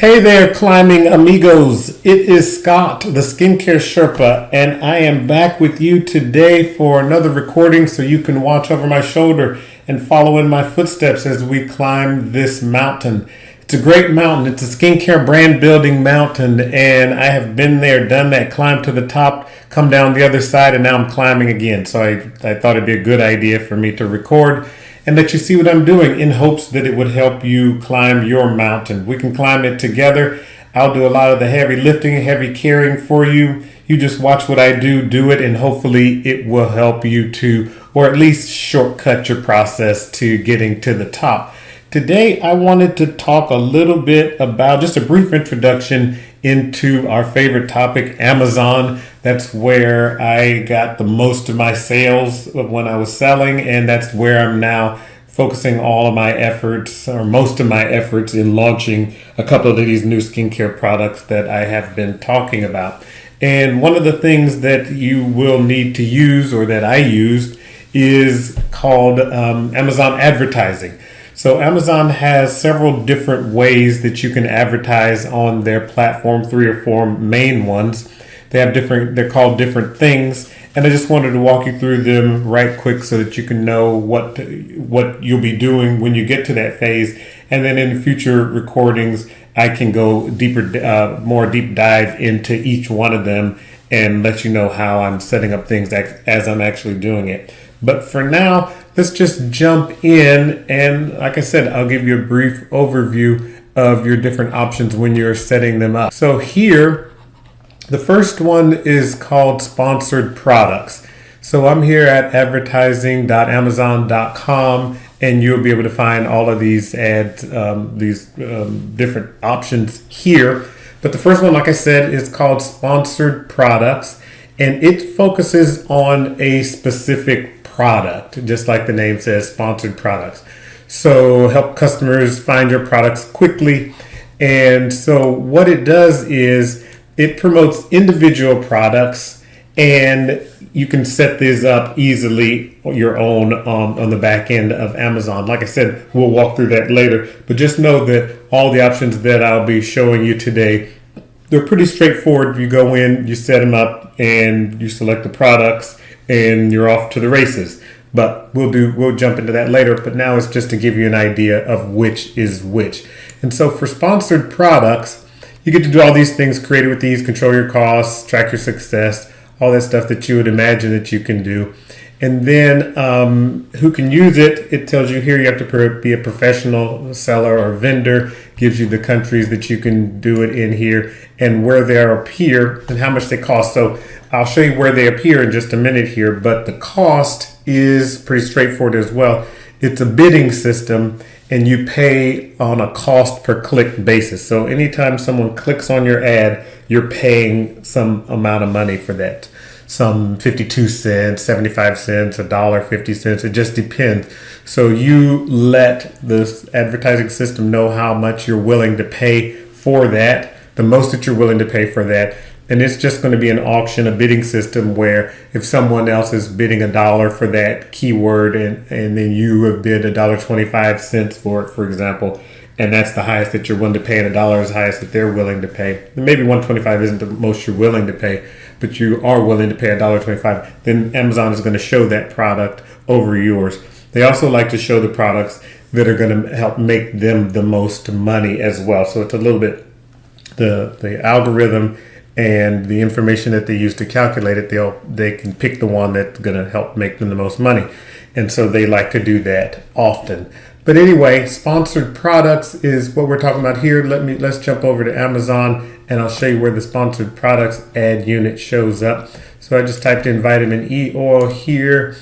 Hey there, climbing amigos. It is Scott, the Skincare Sherpa, and I am back with you today for another recording so you can watch over my shoulder and follow in my footsteps as we climb this mountain. It's a great mountain. It's a skincare brand building mountain, and I have been there, done that, climbed to the top, come down the other side, and now I'm climbing again. So I thought it'd be a good idea for me to record and let you see what I'm doing in hopes that it would help you climb your mountain. We can climb it together. I'll do a lot of the heavy lifting, heavy carrying for you. You just watch what I do it, and hopefully it will help you to, or at least shortcut your process to getting to the top. Today, I wanted to talk a little bit about just a brief introduction into our favorite topic, Amazon. That's where I got the most of my sales when I was selling, and that's where I'm now focusing all of my efforts, or most of my efforts, in launching a couple of these new skincare products that I have been talking about. And one of the things that you will need to use, or that I used, is called Amazon advertising. So Amazon has several different ways that you can advertise on their platform, 3 or 4 main ones. They're called different things. And I just wanted to walk you through them right quick so that you can know what you'll be doing when you get to that phase. And then in future recordings, I can go deeper, more deep dive into each one of them and let you know how I'm setting up things as I'm actually doing it. But for now, let's just jump in, and like I said, I'll give you a brief overview of your different options when you're setting them up. So here, the first one is called sponsored products. So I'm here at advertising.amazon.com, and you'll be able to find all of these ads, these different options here. But the first one, like I said, is called sponsored products, and it focuses on a specific product, just like the name says, sponsored products. So help customers find your products quickly. And so what it does is it promotes individual products, and you can set these up easily your own on the back end of Amazon. Like I said, we'll walk through that later, but just know that all the options that I'll be showing you today, they're pretty straightforward. You go in, you set them up, and you select the products, and you're off to the races. But we'll jump into that later. But now it's just to give you an idea of which is which. And so for sponsored products, you get to do all these things, create it with ease, control your costs, track your success, all that stuff that you would imagine that you can do. And then who can use it? It tells you here you have to be a professional seller or vendor, gives you the countries that you can do it in here, and where they appear and how much they cost. So I'll show you where they appear in just a minute here, but the cost is pretty straightforward as well. It's a bidding system, and you pay on a cost per click basis. So anytime someone clicks on your ad, you're paying some amount of money for that. Some 52 cents, 75 cents, $1.50. It just depends. So you let this advertising system know how much you're willing to pay for that, the most that you're willing to pay for that. And it's just going to be an auction, a bidding system where if someone else is bidding $1 for that keyword, and then you have bid $1.25 for it, for example, and that's the highest that you're willing to pay, and $1 is the highest that they're willing to pay. And maybe $1.25 isn't the most you're willing to pay, but you are willing to pay $1.25. Then Amazon is going to show that product over yours. They also like to show the products that are going to help make them the most money as well. So it's a little bit the algorithm and the information that they use to calculate it. They can pick the one that's going to help make them the most money, and so they like to do that often. But anyway, sponsored products is what we're talking about here. Let's jump over to Amazon, and I'll show you where the sponsored products ad unit shows up. So I just typed in vitamin E oil here,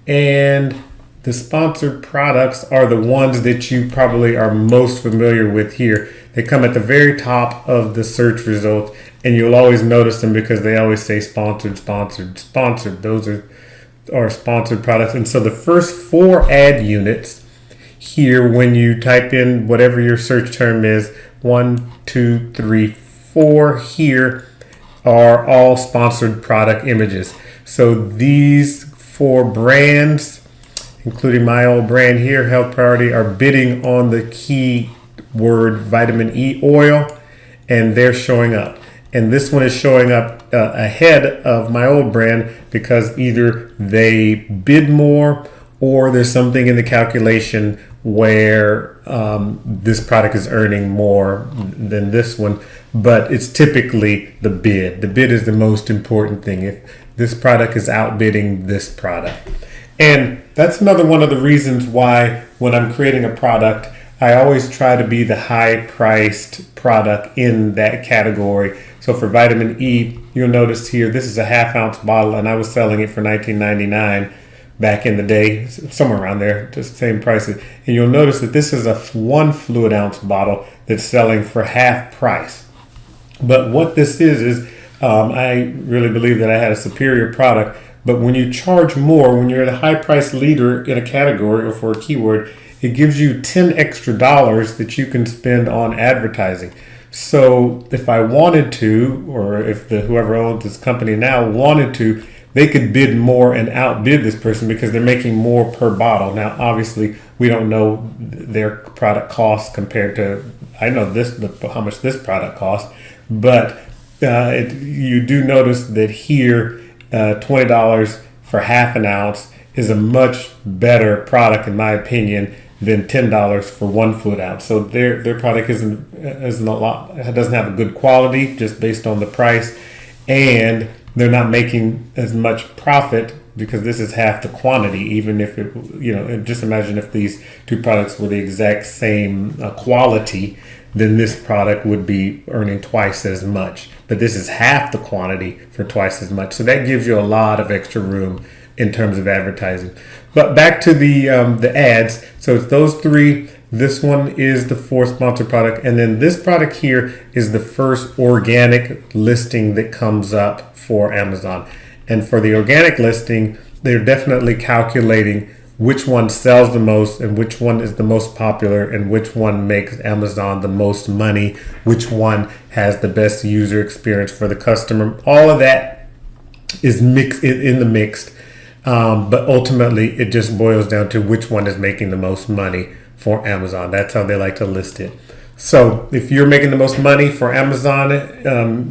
and the sponsored products are the ones that you probably are most familiar with here. They come at the very top of the search results, and you'll always notice them because they always say sponsored, sponsored, sponsored. Those are sponsored products. And so the first 4 ad units here, when you type in whatever your search term is, 1, 2, 3, 4 here, are all sponsored product images. So these 4 brands, including my old brand here, Health Priority, are bidding on the keyword vitamin E oil. and they're showing up. And this one is showing up ahead of my old brand because either they bid more or there's something in the calculation where this product is earning more than this one. But it's typically the bid. The bid is the most important thing. If this product is outbidding this product. And that's another one of the reasons why when I'm creating a product, I always try to be the high-priced product in that category. So for vitamin E, you'll notice here, this is a half-ounce bottle, and I was selling it for $19.99 back in the day, somewhere around there, just the same price. And you'll notice that this is a 1 fluid ounce bottle that's selling for half price. But what this is I really believe that I had a superior product. But when you charge more, when you're a high-priced leader in a category or for a keyword, it gives you $10 extra that you can spend on advertising. So if I wanted to, or if whoever owns this company now wanted to, they could bid more and outbid this person because they're making more per bottle. Now, obviously, we don't know their product costs compared to, I know how much this product costs, but you do notice that here, $20 for half an ounce is a much better product, in my opinion, than $10 for 1 fluid ounce. So their product isn't a lot. It doesn't have a good quality just based on the price, and they're not making as much profit because this is half the quantity. Even if just imagine if these two products were the exact same quality, then this product would be earning twice as much. But this is half the quantity for twice as much. So that gives you a lot of extra room in terms of advertising. But back to the ads. So it's those three. This one is the fourth sponsored product. And then this product here is the first organic listing that comes up for Amazon. And for the organic listing, they're definitely calculating which one sells the most and which one is the most popular and which one makes Amazon the most money, which one has the best user experience for the customer. All of that is mixed in the mixed. But ultimately, it just boils down to which one is making the most money for Amazon. That's how they like to list it. So if you're making the most money for Amazon,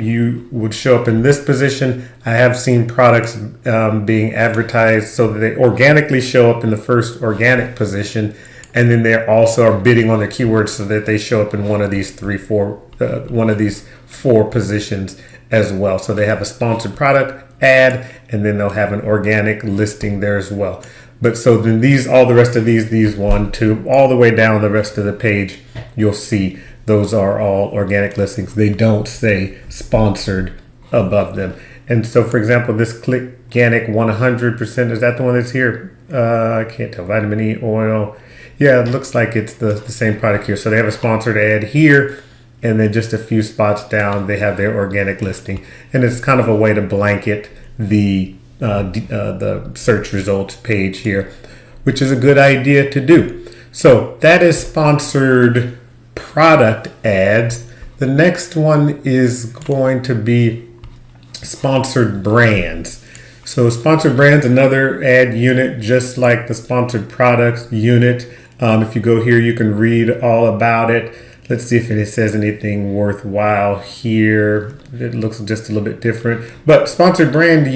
you would show up in this position. I have seen products being advertised so that they organically show up in the first organic position, and then they also are bidding on their keywords so that they show up in one of these four positions as well. So they have a sponsored product ad, and then they'll have an organic listing there as well. But so then all the rest of these 1, 2, all the way down the rest of the page, you'll see those are all organic listings. They don't say sponsored above them. And so, for example, this Clickganic 100%, is that the one that's here? I can't tell. Vitamin E oil. Yeah, it looks like it's the same product here. So they have a sponsored ad here, and then just a few spots down, they have their organic listing. And it's kind of a way to blanket the search results page here, which is a good idea to do. So that is sponsored product ads. The next one is going to be sponsored brands. So sponsored brands, another ad unit, just like the sponsored products unit. If you go here, you can read all about it. Let's see if it says anything worthwhile here. It looks just a little bit different. But sponsored brand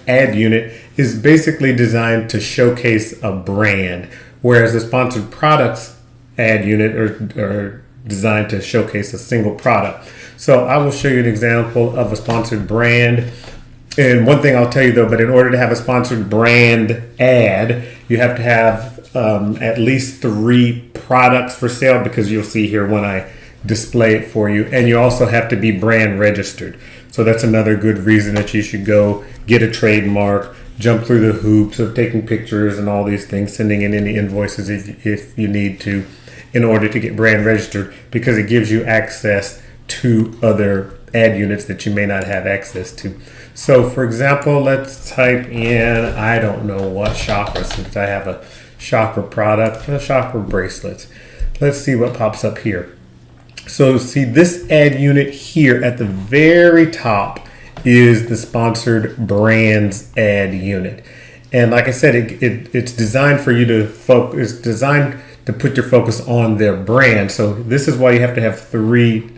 ad unit is basically designed to showcase a brand, whereas the sponsored products ad unit are designed to showcase a single product. So I will show you an example of a sponsored brand. And one thing I'll tell you though, but in order to have a sponsored brand ad, you have to have at least 3 products for sale, because you'll see here when I display it for you. And you also have to be brand registered. So that's another good reason that you should go get a trademark, jump through the hoops of taking pictures and all these things, sending in any invoices if you need to, in order to get brand registered, because it gives you access to other ad units that you may not have access to. So for example, let's type in, I don't know what chakra, since I have a chakra product, chakra bracelets. Let's see what pops up here. So see, this ad unit here at the very top is the sponsored brands ad unit. And like I said, it's designed for you to focus. It's designed to put your focus on their brand. So this is why you have to have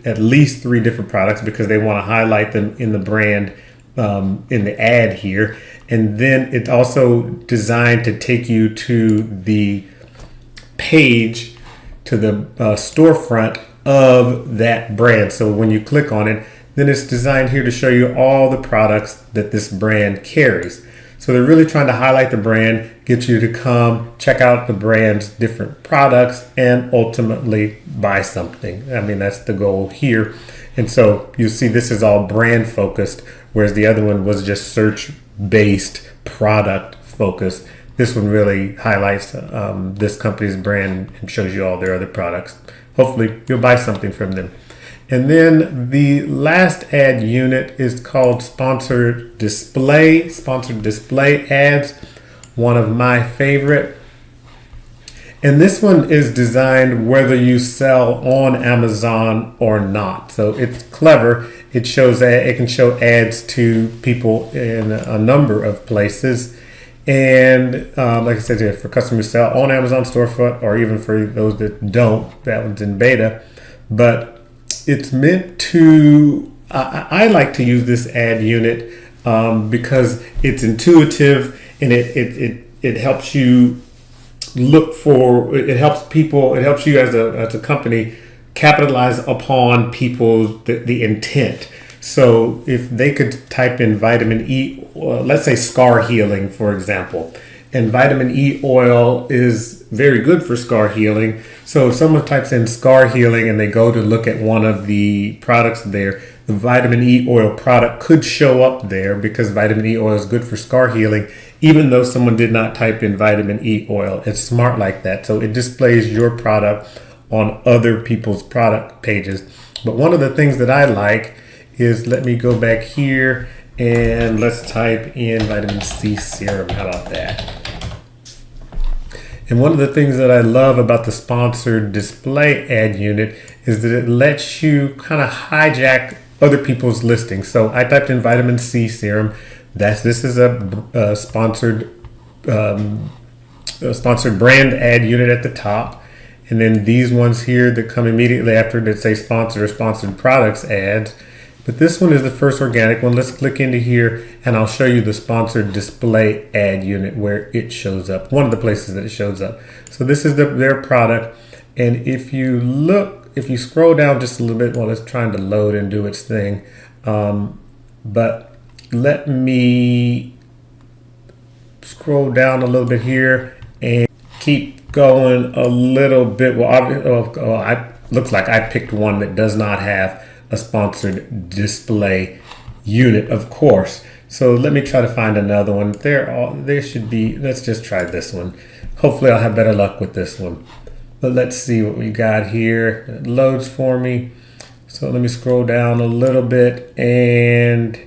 at least three different products, because they want to highlight them in the brand, in the ad here. And then it's also designed to take you to the page, to the storefront of that brand. So when you click on it, then it's designed here to show you all the products that this brand carries. So they're really trying to highlight the brand, get you to come check out the brand's different products, and ultimately buy something. I mean, that's the goal here. And so you see this is all brand focused, whereas the other one was just search based, product focused. This one really highlights this company's brand and shows you all their other products. Hopefully you'll buy something from them. And then the last ad unit is called sponsored display ads, one of my favorite. And this one is designed whether you sell on Amazon or not. So it's clever. It can show ads to people in a number of places. And like I said, for customers who sell on Amazon storefront, or even for those that don't, that one's in beta. But it's meant to, I like to use this ad unit because it's intuitive, and it helps you it helps you as a company capitalize upon the intent. So if they could type in vitamin E, let's say scar healing, for example, and vitamin E oil is very good for scar healing. So if someone types in scar healing and they go to look at one of the products there, the vitamin E oil product could show up there, because vitamin E oil is good for scar healing, even though someone did not type in vitamin E oil. It's smart like that. So it displays your product on other people's product pages. But one of the things that I like is, let me go back here and let's type in vitamin C serum. How about that? And one of the things that I love about the sponsored display ad unit is that it lets you kind of hijack other people's listings. So I typed in vitamin C serum. This is a sponsored brand ad unit at the top. And then these ones here that come immediately after that say sponsor or sponsored products ads. But this one is the first organic one. Let's click into here and I'll show you the sponsored display ad unit where it shows up, one of the places that it shows up. So this is their product. And if you scroll down just a little bit while it's trying to load and do its thing, but let me scroll down a little bit here and keep going a little bit. Well, looks like I picked one that does not have a sponsored display unit, of course. So let me try to find another one. There should be. Let's just try this one. Hopefully I'll have better luck with this one. But let's see what we got here. It loads for me. So let me scroll down a little bit, and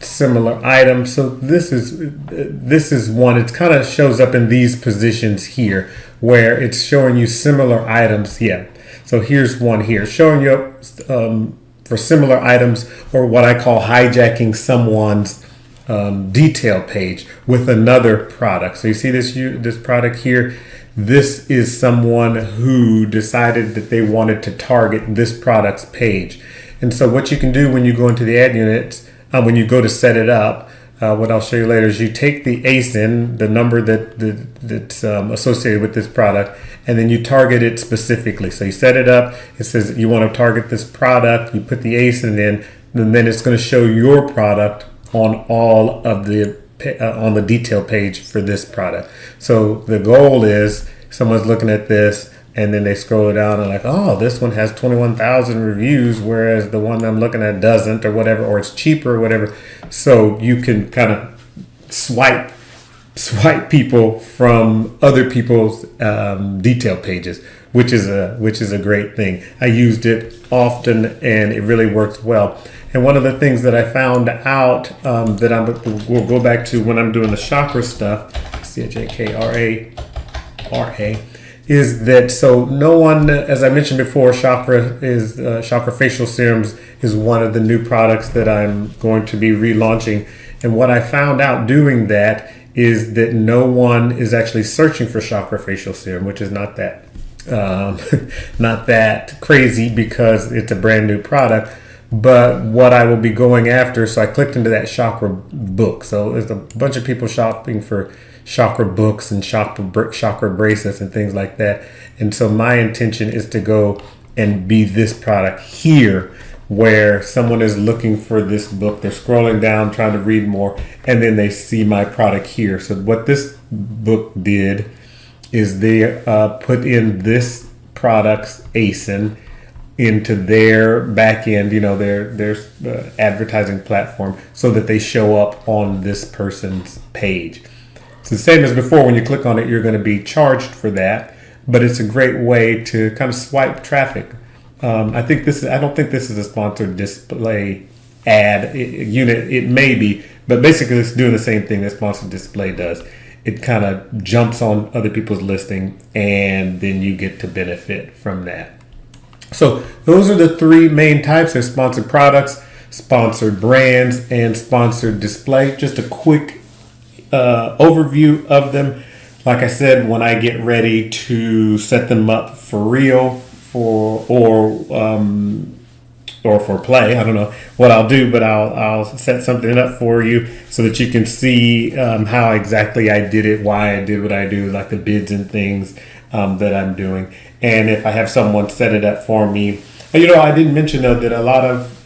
similar items. So this is one. It kind of shows up in these positions here where it's showing you similar items. Yeah. So here's one here showing you for similar items, or what I call hijacking someone's detail page with another product. So you see this product here. This is someone who decided that they wanted to target this product's page. And so what you can do when you go into the ad units, when you go to set it up, what I'll show you later is you take the ASIN, the number that's associated with this product, and then you target it specifically. So you set it up, it says you want to target this product, you put the ASIN in, and then it's going to show your product on all of on the detail page for this product. So the goal is someone's looking at this and then they scroll down and like, oh, this one has 21,000 reviews, whereas the one I'm looking at doesn't, or whatever, or it's cheaper or whatever. So you can kind of swipe people from other people's detail pages, which is a great thing. I used it often and it really works well. And one of the things that I found out that we'll go back to when I'm doing the chakra stuff, CHAKRA, is that, so no one, as I mentioned before, chakra facial serums is one of the new products that I'm going to be relaunching. And what I found out doing that is that no one is actually searching for chakra facial serum, which is not that not that crazy because it's a brand new product. But what I will be going after, so I clicked into that chakra book. So there's a bunch of people shopping for chakra books and chakra bracelets and things like that. And so my intention is to go and be this product here, where someone is looking for this book. They're scrolling down, trying to read more, and then they see my product here. So what this book did is they put in this product's ASIN into their back end, their advertising platform, so that they show up on this person's page. It's the same as before. When you click on it, you're going to be charged for that, but it's a great way to kind of swipe traffic. I don't think this is a sponsored display ad unit. It may be, but basically it's doing the same thing that sponsored display does. It kind of jumps on other people's listing, and then you get to benefit from that. So those are the three main types: of sponsored products, sponsored brands, and sponsored display. Just a quick overview of them. Like I said, when I get ready to set them up for real, or for play, I don't know what I'll do, but I'll set something up for you so that you can see how exactly I did it, why I did what I do, like the bids and things that I'm doing. And if I have someone set it up for me, I didn't mention though that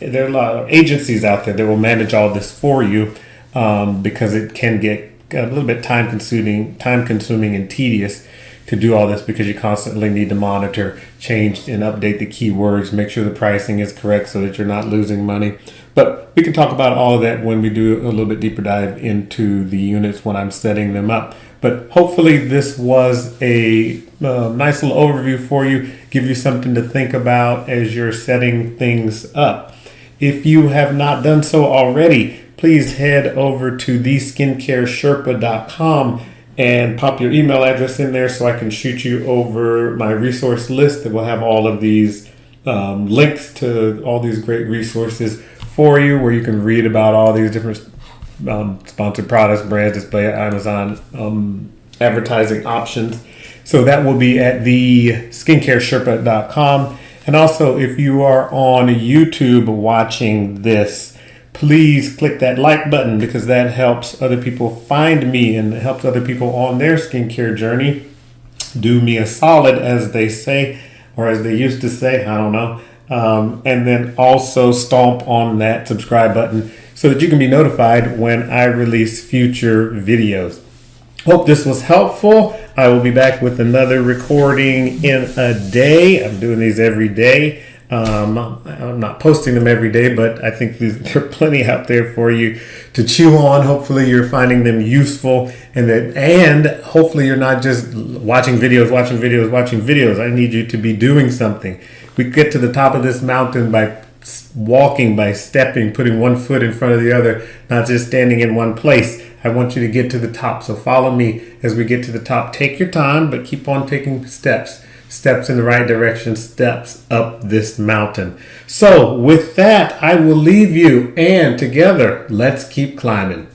there are a lot of agencies out there that will manage all this for you, because it can get a little bit time consuming and tedious to do all this, because you constantly need to monitor, change and update the keywords, make sure the pricing is correct so that you're not losing money. But we can talk about all of that when we do a little bit deeper dive into the units when I'm setting them up. But hopefully this was a nice little overview for you, give you something to think about as you're setting things up. If you have not done so already, please head over to theskincaresherpa.com and pop your email address in there so I can shoot you over my resource list that will have all of these links to all these great resources for you, where you can read about all these different sponsored products, brands, display, Amazon advertising options. So that will be at theskincaresherpa.com. And also, if you are on YouTube watching this, please click that like button, because that helps other people find me and helps other people on their skincare journey. Do me a solid, as they say, or as they used to say, I don't know. And then also stomp on that subscribe button so that you can be notified when I release future videos. Hope this was helpful. I will be back with another recording in a day. I'm doing these every day. I'm not posting them every day, but I think there are plenty out there for you to chew on. Hopefully you're finding them useful, and hopefully you're not just watching videos. I need you to be doing something. We get to the top of this mountain by walking, by stepping, putting one foot in front of the other, not just standing in one place. I want you to get to the top. So follow me as we get to the top. Take your time, but keep on taking steps in the right direction, steps up this mountain. So with that, I will leave you, and together, let's keep climbing.